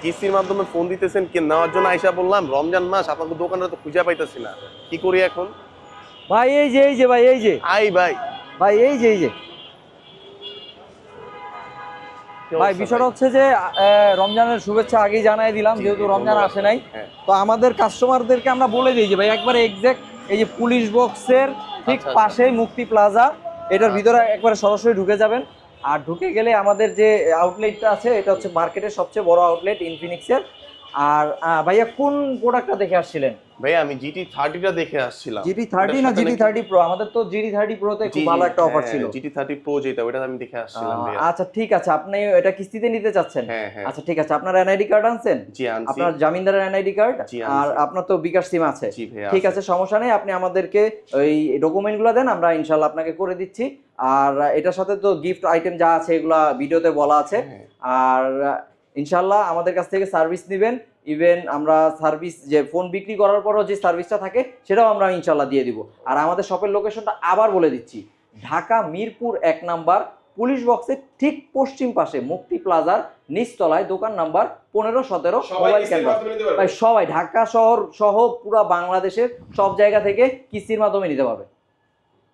কিস্তির মাধ্যমে ফোন দিতেছেন কি নেওয়ার জন্য আইসা বললাম রমজান মাস আপনাকে দোকানটা তো খুঁজে পাইতেছি না, কি করি এখন? ভাই এই যে ভাই এই যে আই ভাই ভাই এই যে কি ভাই অবস্থা বিষয়টা হচ্ছে যে রমজানের শুভেচ্ছা আগেই জানাই দিলাম, জি, যেহেতু জি, রমজান ধন্যবাদ আসে ভাই। নাই। হ্যাঁ। তো আমাদের কাস্টমারদেরকে আমরা বলে দিই যে ভাই একবারে এক্সাক্ট এই যে পুলিশ বক্সের ঠিক আচ্ছা, আচ্ছা। পাশেই মুক্তি প্লাজা, এটার ভিতরে আচ্ছা। একবারে সরাসরি ঢুকে যাবেন। আর ঢুকে গেলে আমাদের যে আউটলেটটা আছে এটা হচ্ছে মার্কেটের সবচেয়ে বড় আউটলেট ইনফিনিক্সের। আর ভাইয়া কোন প্রোডাক্টটা দেখে আসছিলেন? ভাই আমি GT30টা দেখে আসছিলাম। জিটি ওটার 30 না সাথে জিটি নাকি 30 প্রো? আমাদের তো জিটি 30 প্রোতে জি খুব জি ভালো একটা অফার হ্যাঁ, ছিল। GT30 Pro যেটা ওটা আমি দেখে আসছিলাম ভাইয়া। আচ্ছা ঠিক আছে, আপনি এটা কিস্তিতে নিতে চাচ্ছেন? হ্যাঁ, হ্যাঁ। আচ্ছা ঠিক আছে, আপনার এনআইডি কার্ড আনছেন? জি আনছি। আপনার জামিনদারের এনআইডি কার্ড? জি আর আনছি। আপনার তো বিকাশ সিম আছে? জি ভাইয়া ঠিক আছে। আছে, সমস্যা নেই, আপনি আমাদেরকে ওই ডকুমেন্টগুলো দেন, আমরা ইনশাল্লাহ আপনাকে করে দিচ্ছি। আর এটার সাথে তো গিফট আইটেম যা আছে এগুলা ভিডিওতে বলা আছে। হ্যাঁ। আর ইনশাল্লাহ আমাদের কাছ থেকে সার্ভিস নেবেন, ইভেন আমরা সার্ভিস যে ফোন বিক্রি করার পরও যে সার্ভিসটা থাকে সেটাও আমরা ইনশাল্লাহ দিয়ে দিব। আর আমাদের শপের লোকেশনটা আবার বলে দিচ্ছি, ঢাকা মিরপুর 1 নাম্বার পুলিশ বক্সের ঠিক পশ্চিম পাশে মুক্তি প্লাজার নিচতলায়, দোকান নাম্বার 15-17 মোবাইল ক্যাম্পাস। ভাই সবাই ঢাকা শহর সহ পুরো বাংলাদেশের সব জায়গা থেকে কিস্তির মাধ্যমে নিতে পারবে।